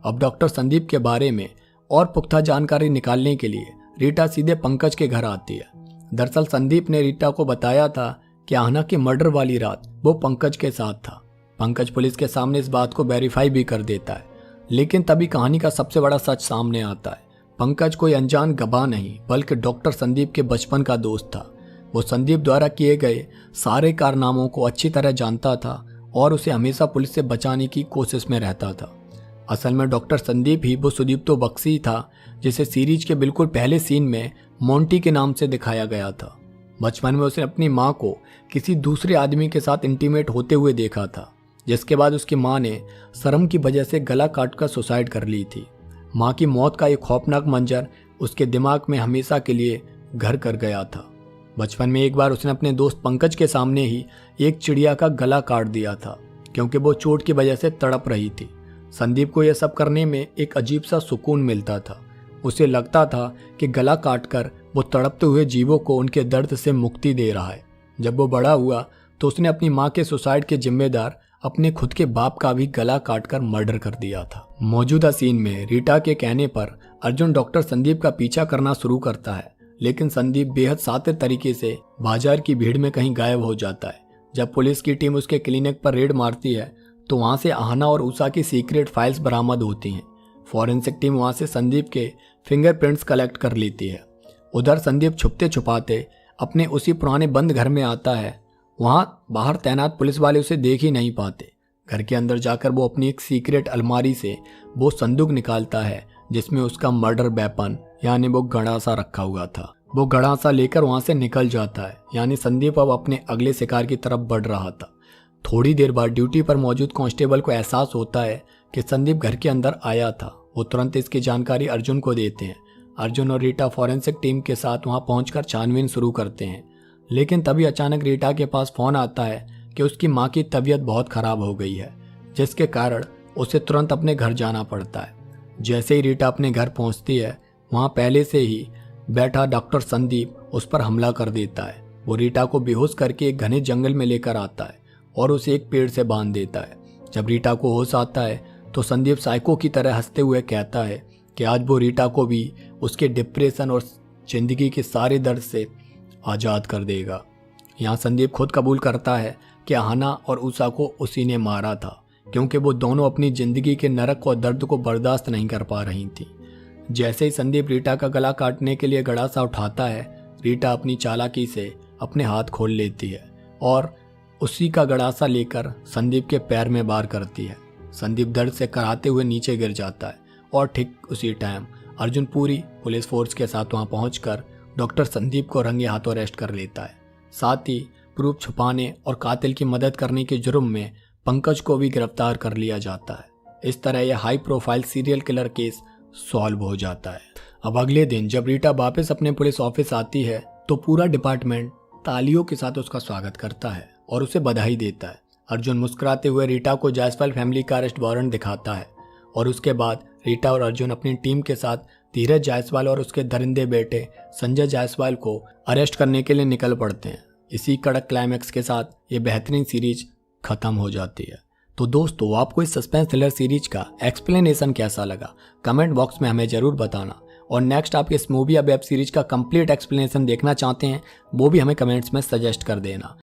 अब डॉक्टर संदीप के बारे में और पुख्ता जानकारी निकालने के लिए रीटा सीधे पंकज के घर आती है। दरअसल संदीप ने रीटा को बताया था कि आहना की मर्डर वाली रात वो पंकज के साथ था। पंकज पुलिस के सामने इस बात को वेरीफाई भी कर देता है, लेकिन तभी कहानी का सबसे बड़ा सच सामने आता है। पंकज कोई अनजान गवाह नहीं बल्कि डॉक्टर संदीप के बचपन का दोस्त था। वो संदीप द्वारा किए गए सारे कारनामों को अच्छी तरह जानता था और उसे हमेशा पुलिस से बचाने की कोशिश में रहता था। असल में डॉक्टर संदीप ही वो सुदीप्तो बक्सी था जिसे सीरीज के बिल्कुल पहले सीन में मोंटी के नाम से दिखाया गया था। बचपन में उसने अपनी माँ को किसी दूसरे आदमी के साथ इंटीमेट होते हुए देखा था, जिसके बाद उसकी माँ ने शर्म की वजह से गला काटकर सुसाइड कर ली थी। माँ की मौत का एक खौफनाक मंजर उसके दिमाग में हमेशा के लिए घर कर गया था। बचपन में एक बार उसने अपने दोस्त पंकज के सामने ही एक चिड़िया का गला काट दिया था, क्योंकि वो चोट की वजह से तड़प रही थी। संदीप को यह सब करने में एक अजीब सा सुकून मिलता था। उसे लगता था कि गला काटकर वो तड़पते हुए जीवों को उनके दर्द से मुक्ति दे रहा है। जब वो बड़ा हुआ तो उसने अपनी माँ के सुसाइड के जिम्मेदार अपने खुद के बाप का भी गला काटकर मर्डर कर दिया था। मौजूदा सीन में रीटा के कहने पर अर्जुन डॉक्टर संदीप का पीछा करना शुरू करता है, लेकिन संदीप बेहद सातिर तरीके से बाजार की भीड़ में कहीं गायब हो जाता है। जब पुलिस की टीम उसके क्लिनिक पर रेड मारती है तो वहां से आहना और उषा की सीक्रेट फाइल्स बरामद होती हैं। फॉरेंसिक टीम वहां से संदीप के फिंगरप्रिंट्स कलेक्ट कर लेती है। उधर संदीप छुपते छुपाते अपने उसी पुराने बंद घर में आता है। वहां बाहर तैनात पुलिस वाले उसे देख ही नहीं पाते। घर के अंदर जाकर वो अपनी एक सीक्रेट अलमारी से वो संदूक निकालता है जिसमें उसका मर्डर वेपन यानी वो गड़ासा रखा हुआ था। वो गड़ासा लेकर वहां से निकल जाता है, यानी संदीप अब अपने अगले शिकार की तरफ बढ़ रहा था। थोड़ी देर बाद ड्यूटी पर मौजूद कांस्टेबल को एहसास होता है कि संदीप घर के अंदर आया था। वो तुरंत इसकी जानकारी अर्जुन को देते हैं। अर्जुन और रीटा फॉरेंसिक टीम के साथ वहां पहुंचकर छानबीन शुरू करते हैं, लेकिन तभी अचानक रीटा के पास फोन आता है कि उसकी माँ की तबीयत बहुत खराब हो गई है, जिसके कारण उसे तुरंत अपने घर जाना पड़ता है। जैसे ही रीटा अपने घर पहुंचती है, वहां पहले से ही बैठा डॉक्टर संदीप उस पर हमला कर देता है। वो रीटा को बेहोश करके एक घने जंगल में लेकर आता है और उसे एक पेड़ से बांध देता है। जब रीटा को होश आता है तो संदीप साइको की तरह हंसते हुए कहता है कि आज वो रीटा को भी उसके डिप्रेशन और जिंदगी के सारे दर्द से आज़ाद कर देगा। यहाँ संदीप खुद कबूल करता है कि आहना और उषा को उसी ने मारा था, क्योंकि वो दोनों अपनी जिंदगी के नरक और दर्द को बर्दाश्त नहीं कर पा रही थी। जैसे ही संदीप रीटा का गला काटने के लिए गड़ासा उठाता है, रीटा अपनी चालाकी से अपने हाथ खोल लेती है और उसी का गड़ासा लेकर संदीप के पैर में वार करती है। संदीप दर्द से कराहते हुए नीचे गिर जाता है और ठीक उसी टाइम अर्जुन पूरी पुलिस फोर्स के साथ वहां पहुंचकर डॉक्टर संदीप को रंगे हाथों अरेस्ट कर लेता है। साथ ही प्रूफ छुपाने और कातिल की मदद करने के जुर्म में पंकज को भी गिरफ्तार कर लिया जाता है। इस तरह यह high profile serial killer case solve हो जाता है। अब अगले दिन जब रीटा वापस अपने पुलिस ऑफिस आती है तो पूरा डिपार्टमेंट तालियों के साथ उसका स्वागत करता है और उसे बधाई देता है। अर्जुन मुस्कुराते हुए रीटा को जायसवाल फैमिली का अरेस्ट वारंट दिखाता है और उसके बाद रीटा और अर्जुन अपनी टीम के साथ धीरज जायसवाल और उसके दरिंदे बेटे संजय जायसवाल को अरेस्ट करने के लिए निकल पड़ते हैं। इसी कड़क क्लाइमैक्स के साथ ये बेहतरीन सीरीज खत्म हो जाती है। तो दोस्तों, आपको इस सस्पेंस थ्रिलर सीरीज का एक्सप्लेनेशन कैसा लगा कमेंट बॉक्स में हमें जरूर बताना। और नेक्स्ट आप इस मूवी या वेब सीरीज का कंप्लीट एक्सप्लेनेशन देखना चाहते हैं वो भी हमें कमेंट्स में सजेस्ट कर देना।